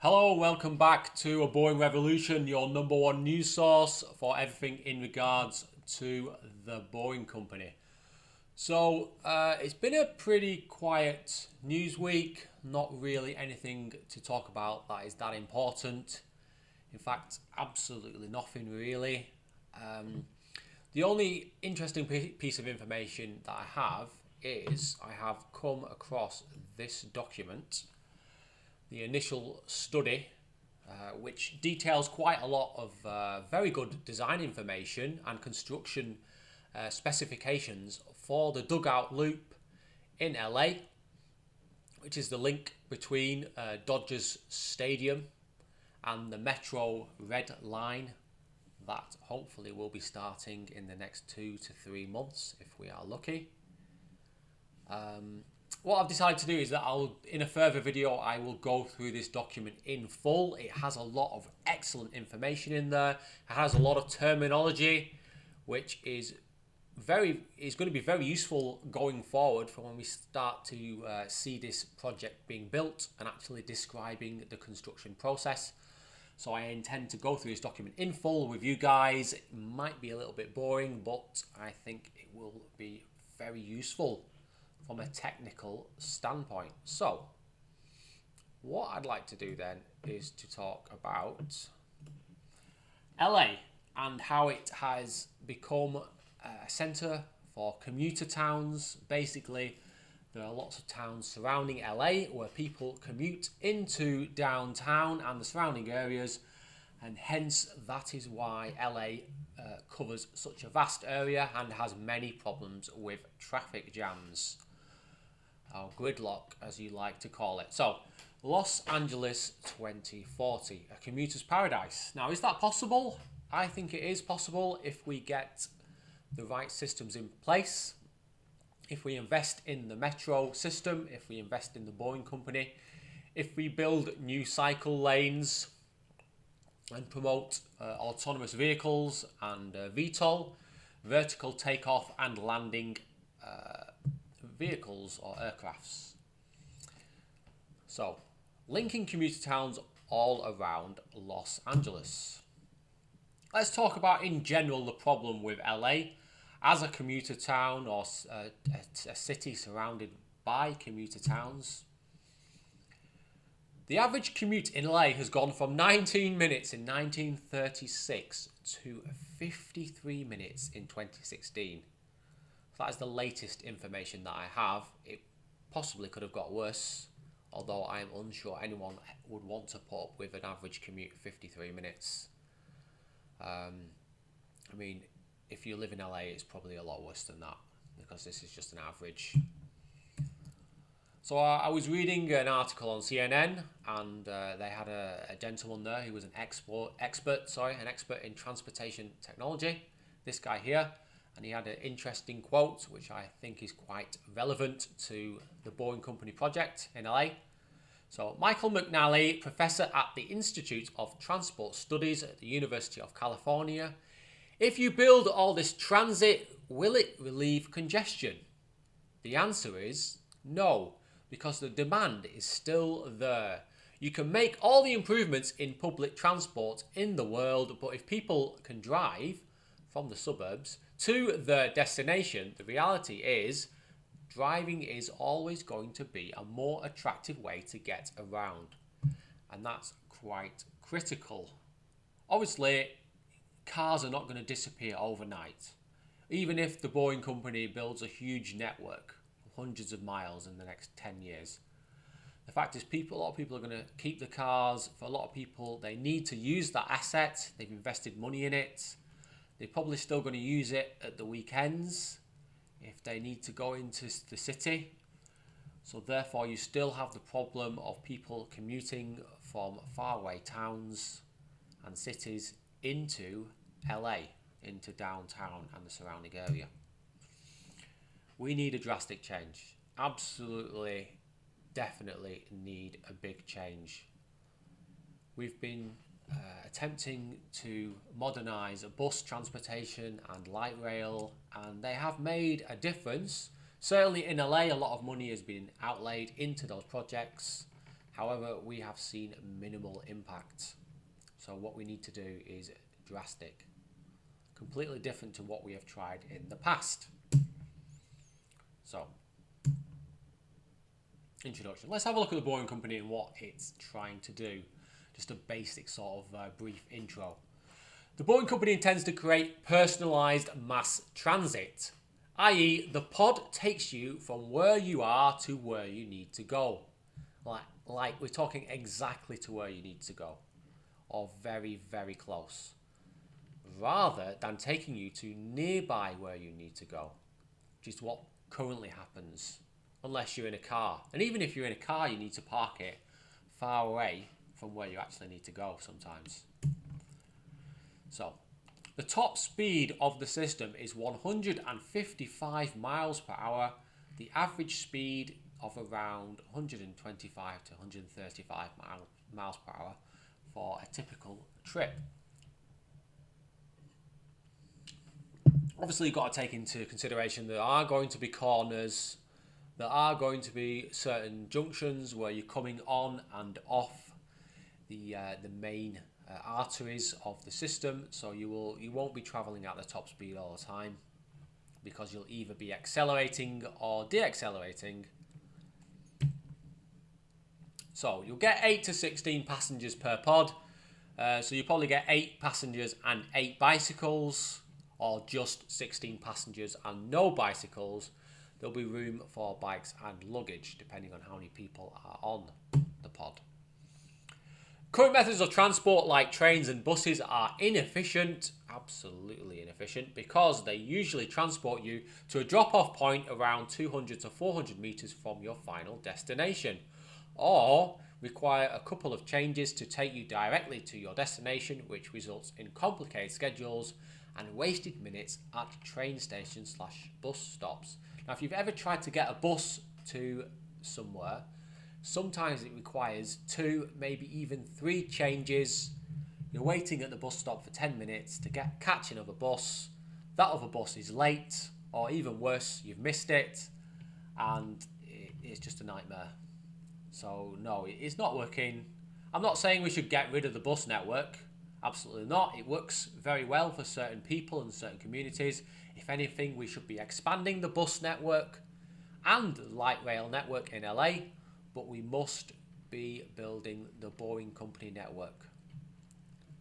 Hello, welcome back to A Boring Revolution, your number one news source for everything in regards to the Boring Company. So, it's been a pretty quiet news week, not really anything to talk about that is that important. In fact, absolutely nothing really. The only interesting piece of information that I have is I have come across this document, the initial study, which details quite a lot of very good design information and construction specifications for the dugout loop in LA, which is the link between Dodgers Stadium and the Metro Red Line that hopefully will be starting in the next 2 to 3 months if we are lucky. What I've decided to do is that in a further video, I will go through this document in full. It has a lot of excellent information in there. It has a lot of terminology, which is going to be very useful going forward for when we start to see this project being built and actually describing the construction process. So I intend to go through this document in full with you guys. It might be a little bit boring, but I think it will be very useful from a technical standpoint. So, what I'd like to do then is to talk about LA and how it has become a centre for commuter towns. Basically, there are lots of towns surrounding LA where people commute into downtown and the surrounding areas, and hence that is why LA covers such a vast area and has many problems with traffic jams. Or gridlock, as you like to call it. So, Los Angeles 2040, a commuter's paradise. Now, is that possible? I think it is possible if we get the right systems in place, if we invest in the metro system, if we invest in the Boring Company, if we build new cycle lanes and promote autonomous vehicles and VTOL, vertical takeoff and landing vehicles or aircrafts. So, linking commuter towns all around Los Angeles. Let's talk about in general the problem with LA as a commuter town or a city surrounded by commuter towns. The average commute in LA has gone from 19 minutes in 1936 to 53 minutes in 2016. That is the latest information that I have. It possibly could have got worse, although I am unsure anyone would want to put up with an average commute of 53 minutes. I mean, if you live in LA, it's probably a lot worse than that, because this is just an average. So I was reading an article on CNN, and they had a gentleman there who was an expert in transportation technology. This guy here. And he had an interesting quote, which I think is quite relevant to the Boring Company project in LA. So, Michael McNally, professor at the Institute of Transport Studies at the University of California. If you build all this transit, will it relieve congestion? The answer is no, because the demand is still there. You can make all the improvements in public transport in the world, but if people can drive from the suburbs to their destination, the reality is driving is always going to be a more attractive way to get around. And that's quite critical. Obviously, cars are not going to disappear overnight. Even if the Boring Company builds a huge network of hundreds of miles in the next 10 years. The fact is, a lot of people are going to keep the cars. For a lot of people, they need to use that asset. They've invested money in it. They're probably still going to use it at the weekends if they need to go into the city. So therefore, you still have the problem of people commuting from faraway towns and cities into LA, into downtown and the surrounding area. We need a drastic change. Absolutely, definitely need a big change. We've been attempting to modernise bus transportation and light rail, and they have made a difference. Certainly in LA, a lot of money has been outlaid into those projects. However, we have seen minimal impact. So what we need to do is drastic. Completely different to what we have tried in the past. So, introduction. Let's have a look at the Boring Company and what it's trying to do. Just a basic sort of brief intro. The Boring Company intends to create personalised mass transit, i.e. the pod takes you from where you are to where you need to go. Like we're talking exactly to where you need to go, or very, very close, rather than taking you to nearby where you need to go, which is what currently happens, unless you're in a car. And even if you're in a car, you need to park it far away from where you actually need to go sometimes. So, the top speed of the system is 155 miles per hour. The average speed of around 125 to 135 miles per hour for a typical trip. Obviously, you've got to take into consideration there are going to be corners, there are going to be certain junctions where you're coming on and off the main arteries of the system, so you won't be travelling at the top speed all the time, because you'll either be accelerating or de-accelerating. So you'll get 8 to 16 passengers per pod, so you probably get 8 passengers and 8 bicycles, or just 16 passengers and no bicycles. There'll be room for bikes and luggage depending on how many people are on the pod. Current methods of transport like trains and buses are inefficient, absolutely inefficient, because they usually transport you to a drop-off point around 200 to 400 metres from your final destination, or require a couple of changes to take you directly to your destination, which results in complicated schedules and wasted minutes at train stations / bus stops. Now, if you've ever tried to get a bus to somewhere, sometimes it requires 2, maybe even 3 changes. You're waiting at the bus stop for 10 minutes to catch another bus. That other bus is late, or even worse, you've missed it, and it's just a nightmare. So no, it's not working. I'm not saying we should get rid of the bus network. Absolutely not. It works very well for certain people and certain communities. If anything, we should be expanding the bus network and the light rail network in LA, but we must be building the Boring Company network,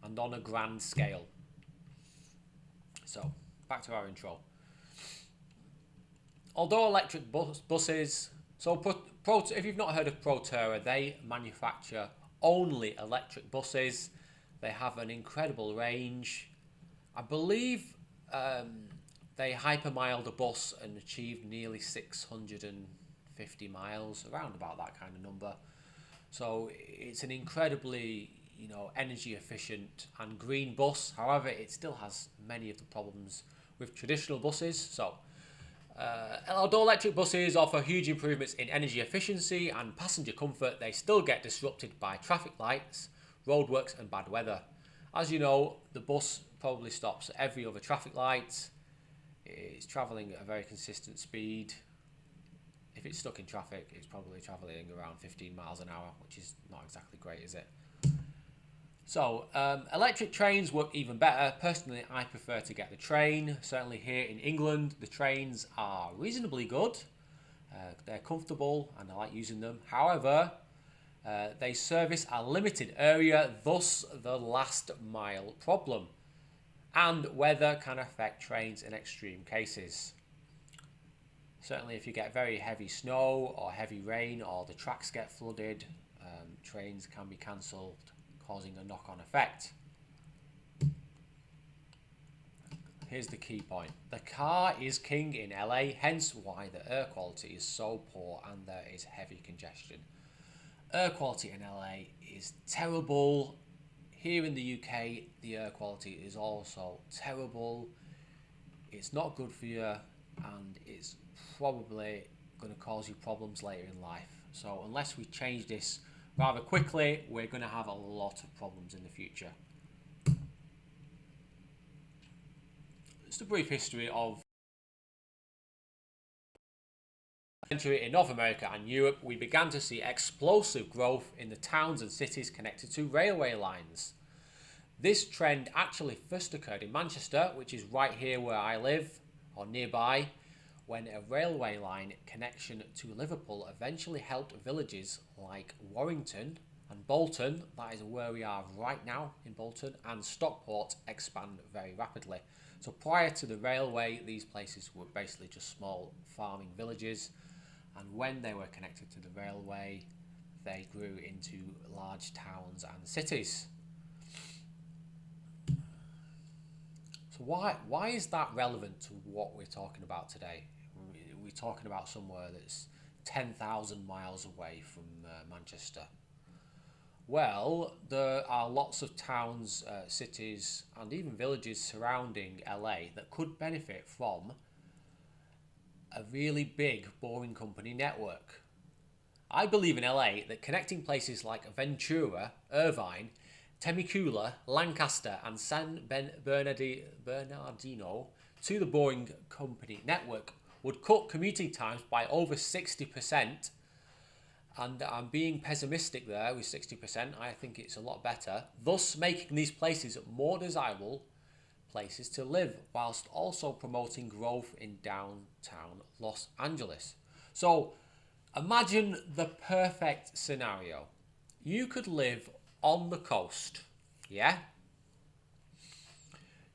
and on a grand scale. So, back to our intro. Although electric buses, if you've not heard of Proterra, they manufacture only electric buses. They have an incredible range. I believe they hypermiled a bus and achieved nearly 650 miles, around about that kind of number. So it's an incredibly, energy efficient and green bus. However, it still has many of the problems with traditional buses. So although electric buses offer huge improvements in energy efficiency and passenger comfort, they still get disrupted by traffic lights, roadworks and bad weather. As you know, the bus probably stops at every other traffic light. It's travelling at a very consistent speed. If it's stuck in traffic, it's probably travelling around 15 miles an hour, which is not exactly great, is it? So, electric trains work even better. Personally, I prefer to get the train. Certainly here in England, the trains are reasonably good. They're comfortable and I like using them. However, they service a limited area, thus the last mile problem. And weather can affect trains in extreme cases. Certainly if you get very heavy snow or heavy rain or the tracks get flooded, trains can be cancelled, causing a knock-on effect. Here's the key point. The car is king in LA, hence why the air quality is so poor and there is heavy congestion. Air quality in LA is terrible. Here in the UK, the air quality is also terrible. It's not good for you and it's probably going to cause you problems later in life. So unless we change this rather quickly, we're going to have a lot of problems in the future. Just a brief history of Century in North America and Europe, we began to see explosive growth in the towns and cities connected to railway lines. This trend actually first occurred in Manchester, which is right here where I live, or nearby, when a railway line connection to Liverpool eventually helped villages like Warrington and Bolton, that is where we are right now in Bolton, and Stockport expand very rapidly. So prior to the railway, these places were basically just small farming villages, and when they were connected to the railway, they grew into large towns and cities. So why is that relevant to what we're talking about today? We're talking about somewhere that's 10,000 miles away from Manchester. Well, there are lots of towns, cities, and even villages surrounding LA that could benefit from a really big boring company network. I believe in LA that connecting places like Ventura, Irvine, Temecula, Lancaster, and San Bernardino to the boring company network would cut commuting times by over 60%. And I'm being pessimistic there with 60%. I think it's a lot better, thus making these places more desirable places to live, whilst also promoting growth in downtown Los Angeles. So imagine the perfect scenario. You could live on the coast, yeah?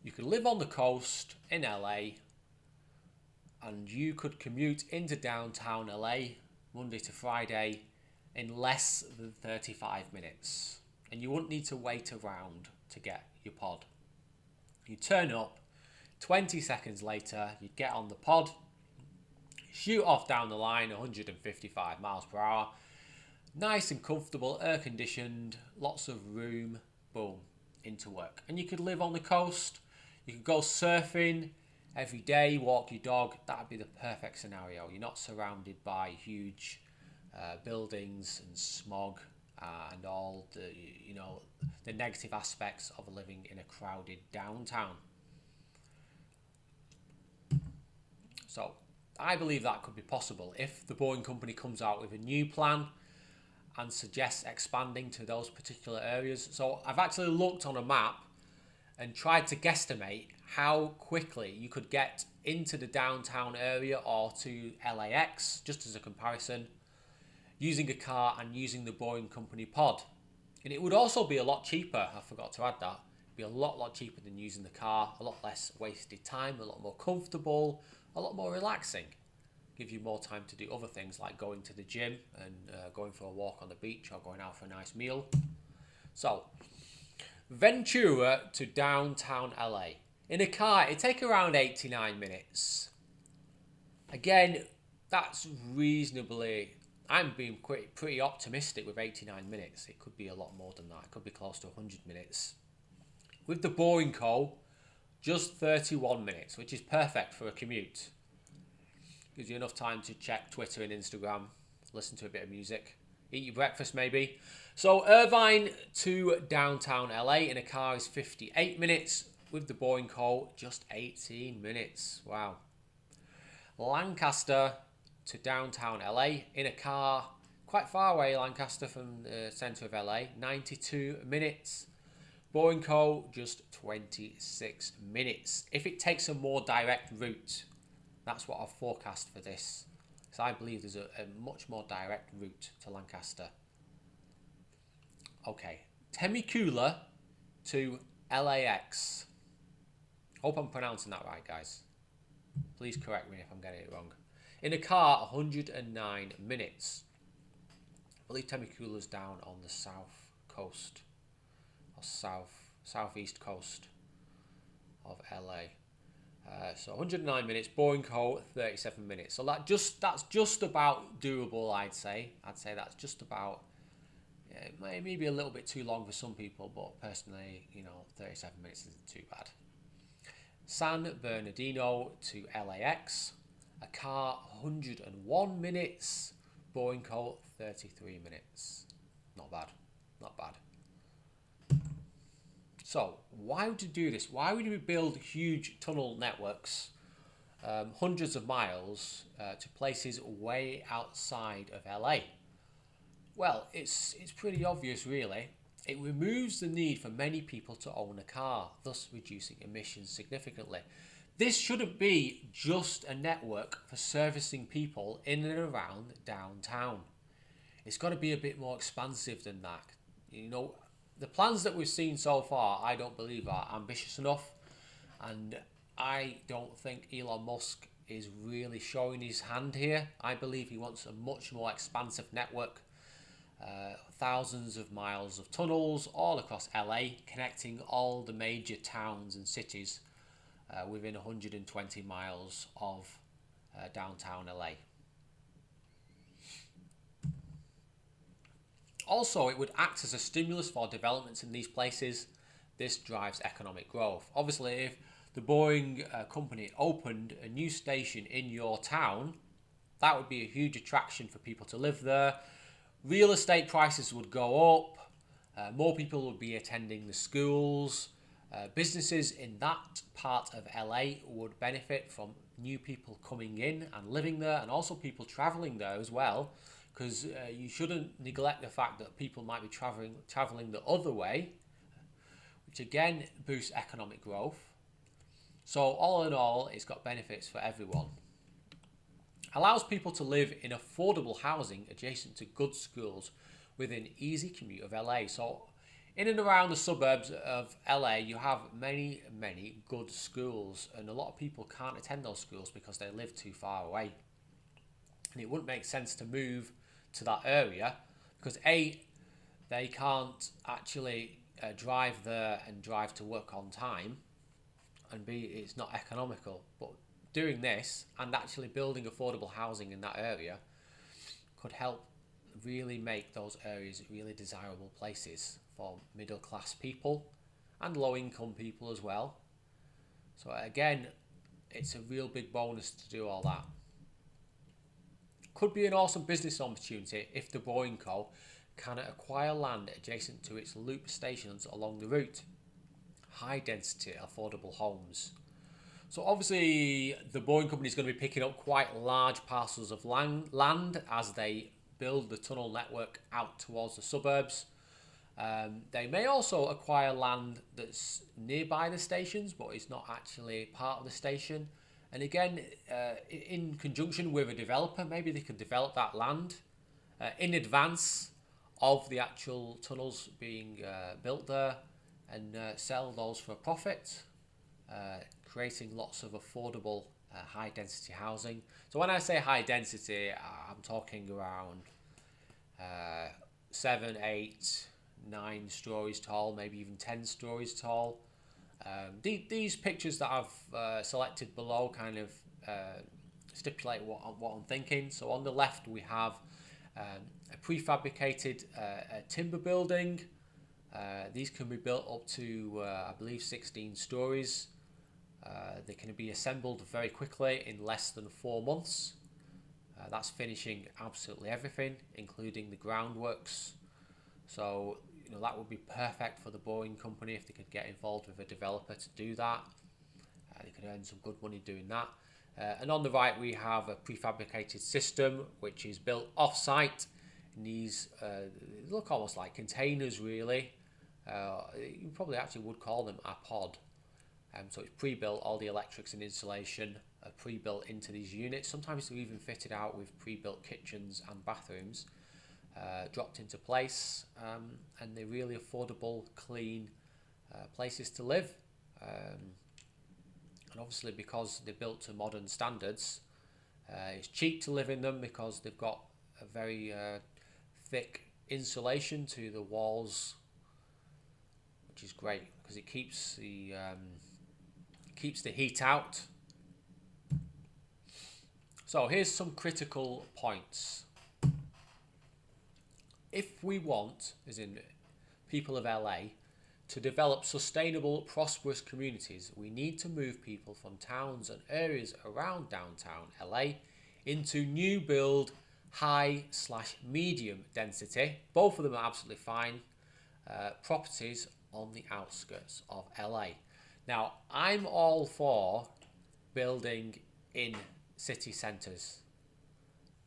You could live on the coast in LA, and you could commute into downtown LA Monday to Friday in less than 35 minutes. And you wouldn't need to wait around to get your pod. You turn up, 20 seconds later, you get on the pod, shoot off down the line, 155 miles per hour, nice and comfortable, air conditioned, lots of room, boom, into work. And you could live on the coast, you could go surfing every day, walk your dog. That would be the perfect scenario. You're not surrounded by huge buildings and smog and all the negative aspects of living in a crowded downtown. So I believe that could be possible if the Boeing company comes out with a new plan and suggests expanding to those particular areas. So I've actually looked on a map and tried to guesstimate how quickly you could get into the downtown area or to LAX, just as a comparison, using a car and using the Boeing company pod. And it would also be a lot cheaper, I forgot to add that. It'd be a lot cheaper than using the car, a lot less wasted time, a lot more comfortable, a lot more relaxing. Give you more time to do other things like going to the gym and going for a walk on the beach or going out for a nice meal. So, Ventura to downtown LA. In a car, it'd take around 89 minutes. Again, that's reasonably... I'm being pretty optimistic with 89 minutes. It could be a lot more than that. It could be close to 100 minutes. With the Boring Co, just 31 minutes, which is perfect for a commute. Gives you enough time to check Twitter and Instagram, listen to a bit of music, eat your breakfast maybe. So Irvine to downtown LA in a car is 58 minutes. With the Boring Co, just 18 minutes. Wow. Lancaster to downtown LA in a car, quite far away, Lancaster from the centre of LA, 92 minutes. Boring Co, just 26 minutes. If it takes a more direct route, that's what I've forecast for this. So I believe there's a much more direct route to Lancaster. Okay, Temecula to LAX. Hope I'm pronouncing that right, guys. Please correct me if I'm getting it wrong. In a car, 109 minutes. I believe Temecula's down on the south coast, or southeast coast of LA. So 109 minutes, Boring Co, 37 minutes. So that's just about doable, I'd say. I'd say that's just about, yeah, it may be a little bit too long for some people, but personally, 37 minutes isn't too bad. San Bernardino to LAX. A car, 101 minutes. Boring Co, 33 minutes. Not bad. Not bad. So, why would you do this? Why would we build huge tunnel networks hundreds of miles to places way outside of LA? Well, it's pretty obvious, really. It removes the need for many people to own a car, thus reducing emissions significantly. This shouldn't be just a network for servicing people in and around downtown. It's got to be a bit more expansive than that. You know, the plans that we've seen so far, I don't believe are ambitious enough, and I don't think Elon Musk is really showing his hand here. I believe he wants a much more expansive network. Thousands of miles of tunnels all across LA, connecting all the major towns and cities within 120 miles of downtown LA. Also, it would act as a stimulus for developments in these places. This drives economic growth. Obviously, if the Boeing company opened a new station in your town, that would be a huge attraction for people to live there. Real estate prices would go up. More people would be attending the schools. Businesses in that part of LA would benefit from new people coming in and living there, and also people traveling there as well, because you shouldn't neglect the fact that people might be traveling the other way, which again boosts economic growth. So all in all, it's got benefits for everyone. Allows people to live in affordable housing adjacent to good schools within easy commute of LA. So in and around the suburbs of LA, you have many good schools, and a lot of people can't attend those schools because they live too far away. And it wouldn't make sense to move to that area because A, they can't actually drive there and drive to work on time, and B, it's not economical. But doing this and actually building affordable housing in that area could help really make those areas really desirable places for middle class people and low income people as well. So again, it's a real big bonus to do all that. Could be an awesome business opportunity if the Boeing Co. can acquire land adjacent to its loop stations along the route. High density affordable homes. So obviously the Boeing company is going to be picking up quite large parcels of land as they build the tunnel network out towards the suburbs. They may also acquire land that's nearby the stations, but it's not actually part of the station. And again, in conjunction with a developer, maybe they could develop that land in advance of the actual tunnels being built there and sell those for a profit. Creating lots of affordable high density housing. So when I say high density, I'm talking around 7, 8, 9 stories tall, maybe even 10 stories tall. These pictures that I've selected below kind of stipulate what I'm thinking. So on the left we have a prefabricated timber building. These can be built up to I believe 16 stories. They can be assembled very quickly in less than 4 months. That's finishing absolutely everything, including the groundworks. So that would be perfect for the Boeing company if they could get involved with a developer to do that. They could earn some good money doing that. And on the right we have a prefabricated system which is built off-site. And these look almost like containers really. You probably actually would call them a pod. So it's pre-built, all the electrics and insulation are pre-built into these units. Sometimes they're even fitted out with pre-built kitchens and bathrooms, dropped into place, and they're really affordable, clean places to live. And obviously because they're built to modern standards, it's cheap to live in them because they've got a very thick insulation to the walls, which is great because it keeps the heat out. So here's some critical points. If we want, as in people of LA, to develop sustainable, prosperous communities, we need to move people from towns and areas around downtown LA into new build, high/medium density, both of them are absolutely fine, properties on the outskirts of LA. Now, I'm all for building in city centres.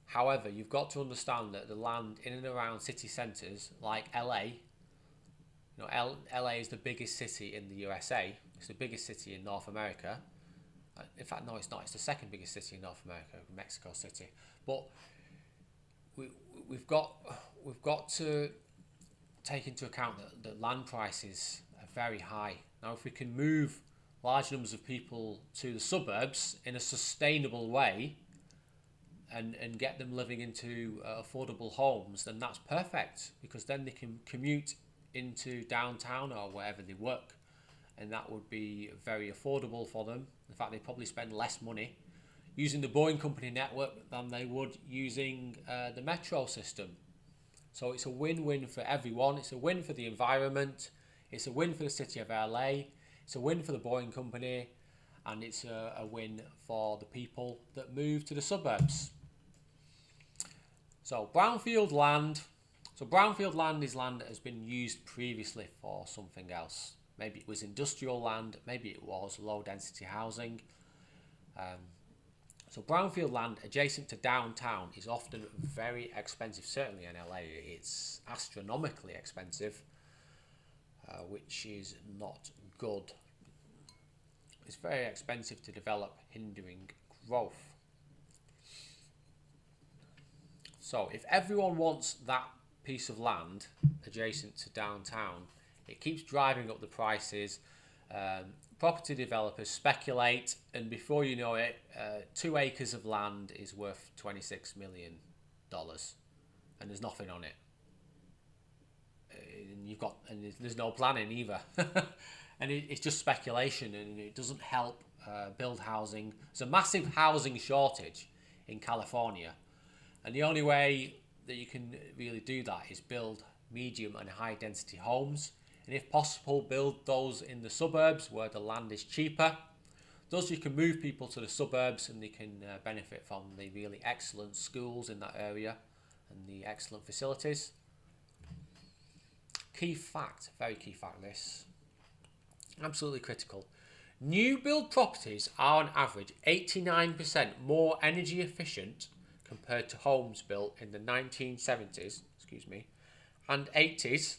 However, you've got to understand that the land in and around city centres like LA, LA is the biggest city in the USA. It's the biggest city in North America. In fact, no, it's not. It's the second biggest city in North America, Mexico City. But we've got to take into account that the land prices are very high. Now, if we can move large numbers of people to the suburbs in a sustainable way and get them living into affordable homes, then that's perfect, because then they can commute into downtown or wherever they work, and that would be very affordable for them. In fact, they probably spend less money using the Boeing company network than they would using the metro system. So it's a win-win for everyone. It's a win for the environment. It's a win for the city of LA. It's a win for the Boeing company, and it's a win for the people that move to the suburbs. So brownfield land. So brownfield land is land that has been used previously for something else. Maybe it was industrial land, maybe it was low density housing. So brownfield land adjacent to downtown is often very expensive. Certainly in LA it's astronomically expensive, which is not good. It's very expensive to develop, hindering growth. So if everyone wants that piece of land adjacent to downtown, it keeps driving up the prices. Property developers speculate, and before you know it, 2 acres of land is worth $26 million, and there's nothing on it. And there's no planning either, and it's just speculation, and it doesn't help build housing. There's a massive housing shortage in California, and the only way that you can really do that is build medium and high density homes, and if possible build those in the suburbs where the land is cheaper. Thus you can move people to the suburbs, and they can benefit from the really excellent schools in that area and the excellent facilities. Key fact, very key fact this, absolutely critical. New build properties are on average 89% more energy efficient compared to homes built in the 1970s, and 80s.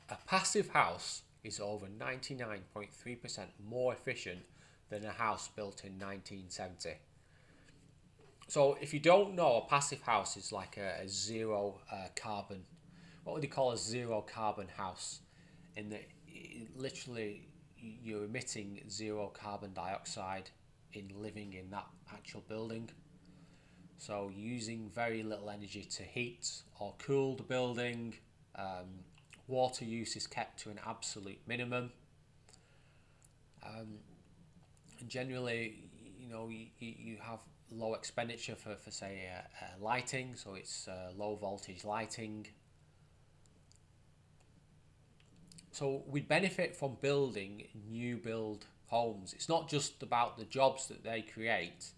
A passive house is over 99.3% more efficient than a house built in 1970. So if you don't know, a passive house is like a zero carbon. What would you call a zero carbon house? In that literally you're emitting zero carbon dioxide in living in that actual building. So using very little energy to heat or cool the building. Water use is kept to an absolute minimum. And generally, you have low expenditure for say, lighting. So it's low voltage lighting. So we benefit from building new build homes. It's not just about the jobs that they create.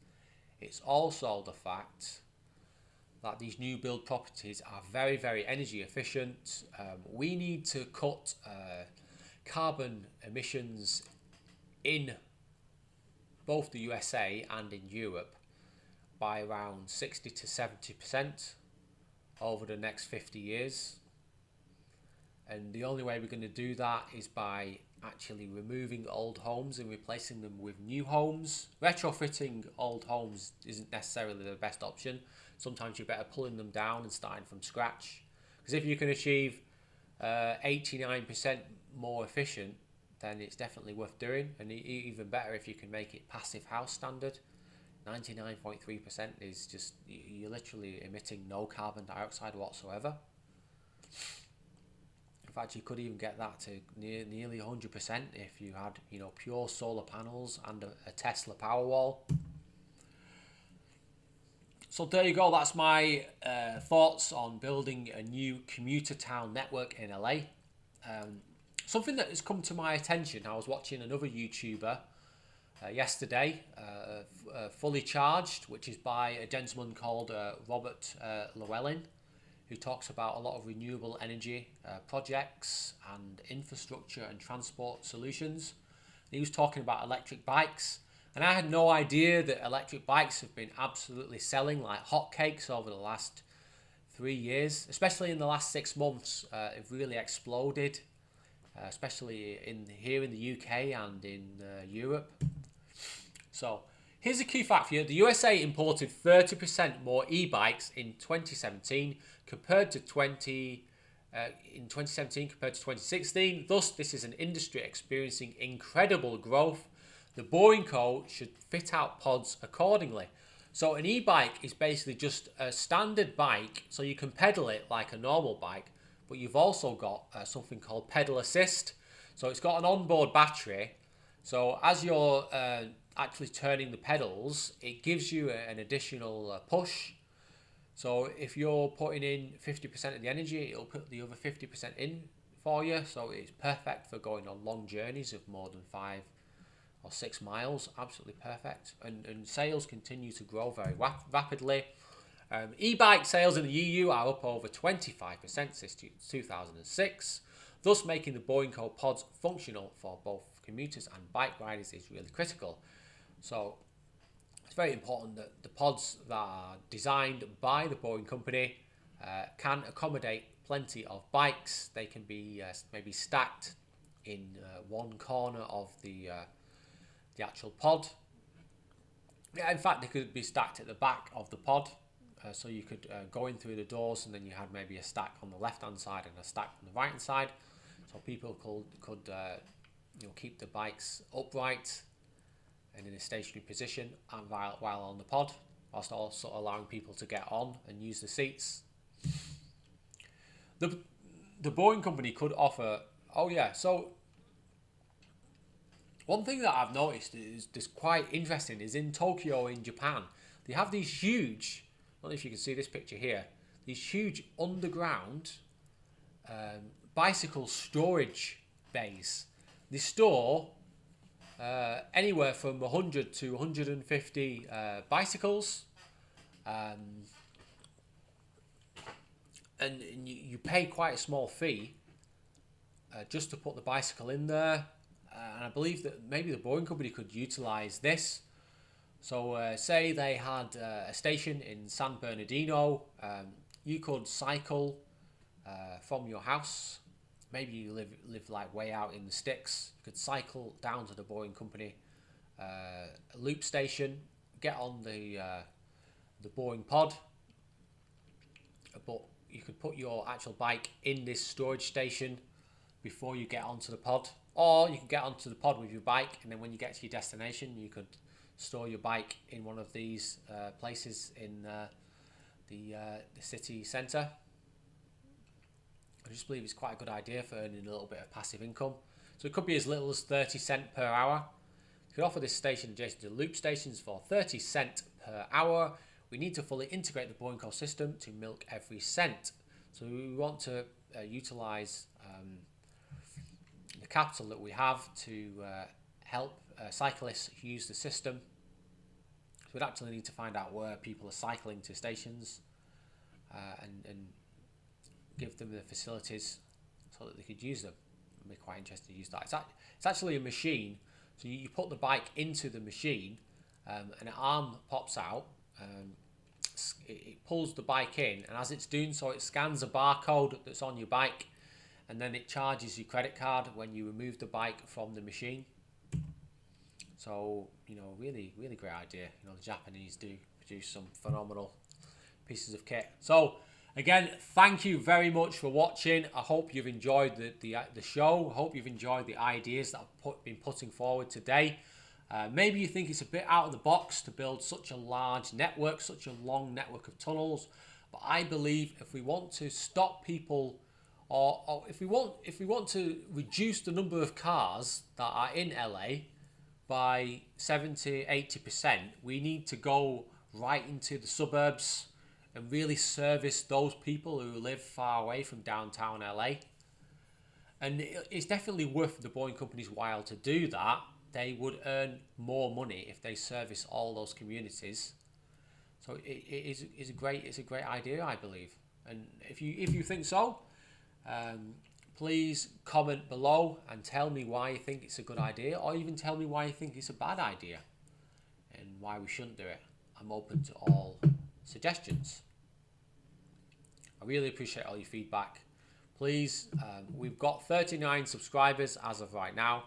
It's also the fact that these new build properties are very, very energy efficient. We need to cut carbon emissions in both the USA and in Europe by around 60 to 70% over the next 50 years. And the only way we're going to do that is by actually removing old homes and replacing them with new homes. Retrofitting old homes isn't necessarily the best option. Sometimes you're better pulling them down and starting from scratch. Because if you can achieve 89% more efficient, then it's definitely worth doing. And even better if you can make it passive house standard. 99.3% is just, you're literally emitting no carbon dioxide whatsoever. In fact, you could even get that to nearly 100% if you had, pure solar panels and a Tesla Powerwall. So there you go. That's my thoughts on building a new commuter town network in LA. Something that has come to my attention. I was watching another YouTuber yesterday, Fully Charged, which is by a gentleman called Robert Llewellyn, who talks about a lot of renewable energy projects and infrastructure and transport solutions. He was talking about electric bikes, And I had no idea that electric bikes have been absolutely selling like hotcakes over the last 3 years, especially in the last 6 months. It really exploded, especially here in the UK and in Europe. So here's a key fact for you. The USA imported 30% more e-bikes in 2017 compared to 2016. Thus, this is an industry experiencing incredible growth. The Boring Co. should fit out pods accordingly. So an e-bike is basically just a standard bike, so you can pedal it like a normal bike, but you've also got something called pedal assist. So it's got an onboard battery. So as you're actually turning the pedals, it gives you an additional push. So if you're putting in 50% of the energy, it'll put the other 50% in for you. So it's perfect for going on long journeys of more than 5 or 6 miles. Absolutely perfect. And sales continue to grow very rapidly. E-bike sales in the EU are up over 25% since 2006. Thus, making the Boring Co. pods functional for both commuters and bike riders is really critical. So it's very important that the pods that are designed by the Boring Company can accommodate plenty of bikes. They can be maybe stacked in one corner of the actual pod. Yeah, in fact, they could be stacked at the back of the pod. So you could go in through the doors, and then you had maybe a stack on the left-hand side and a stack on the right-hand side. So people could keep the bikes upright and in a stationary position and while on the pod, whilst also allowing people to get on and use the seats. The Boring Company could offer. So one thing that I've noticed is just quite interesting is in Tokyo in Japan, they have these huge, I don't know if you can see this picture here, these huge underground bicycle storage bays. They store anywhere from 100 to 150 bicycles, and you pay quite a small fee just to put the bicycle in there. And I believe that maybe the Boring Company could utilise this. So say they had a station in San Bernardino, you could cycle from your house. Maybe you live like way out in the sticks. You could cycle down to the Boring Company loop station, get on the Boring pod, but you could put your actual bike in this storage station before you get onto the pod. Or you can get onto the pod with your bike, and then when you get to your destination, you could store your bike in one of these places in the city centre. I just believe it's quite a good idea for earning a little bit of passive income. So it could be as little as 30 cents per hour. You could offer this station adjacent to loop stations for 30 cents per hour. We need to fully integrate the Boring Co. system to milk every cent. So we want to utilise the capital that we have to help cyclists use the system. So we'd actually need to find out where people are cycling to stations and give them the facilities so that they could use them. I'd be quite interested to use that. It's actually a machine. So you put the bike into the machine, and an arm pops out. It pulls the bike in, and as it's doing so, it scans a barcode that's on your bike, and then it charges your credit card when you remove the bike from the machine. So, really, really great idea. The Japanese do produce some phenomenal pieces of kit. So, again, thank you very much for watching. I hope you've enjoyed the show. I hope you've enjoyed the ideas that I've been putting forward today. Maybe you think it's a bit out of the box to build such a large network, such a long network of tunnels. But I believe if we want to stop people, or if we want to reduce the number of cars that are in LA by 70-80%, we need to go right into the suburbs and really service those people who live far away from downtown LA. And it's definitely worth the Boring Company's while to do that. They would earn more money if they service all those communities. So it's a great idea, I believe. And if you think so, please comment below and tell me why you think it's a good idea, or even tell me why you think it's a bad idea. why we shouldn't do it. I'm open to all suggestions. I really appreciate all your feedback. Please, we've got 39 subscribers as of right now.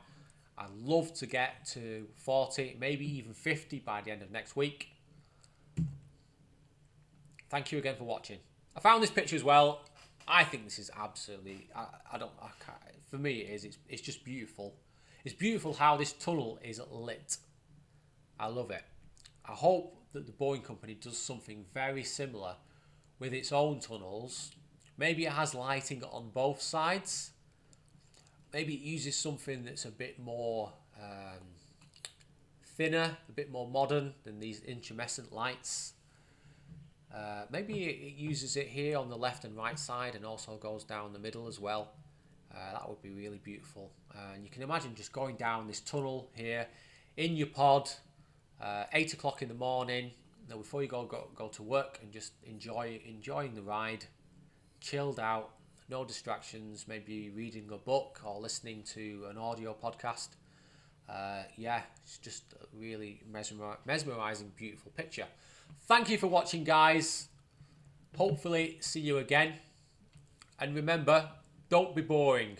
I'd love to get to 40, maybe even 50 by the end of next week. Thank you again for watching. I found this picture as well. I think this is absolutely, I can't, for me it is, it's just beautiful. It's beautiful how this tunnel is lit. I love it. I hope that the Boeing company does something very similar with its own tunnels. Maybe it has lighting on both sides. Maybe it uses something that's a bit more thinner, a bit more modern than these incandescent lights. Maybe it uses it here on the left and right side and also goes down the middle as well. That would be really beautiful. And you can imagine just going down this tunnel here in your pod, 8 o'clock in the morning, before you go to work, and just enjoying the ride, chilled out, no distractions, maybe reading a book or listening to an audio podcast. Yeah, it's just a really mesmerizing, beautiful picture. Thank you for watching, guys. Hopefully see you again. And remember, don't be boring.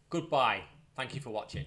Goodbye. Thank you for watching.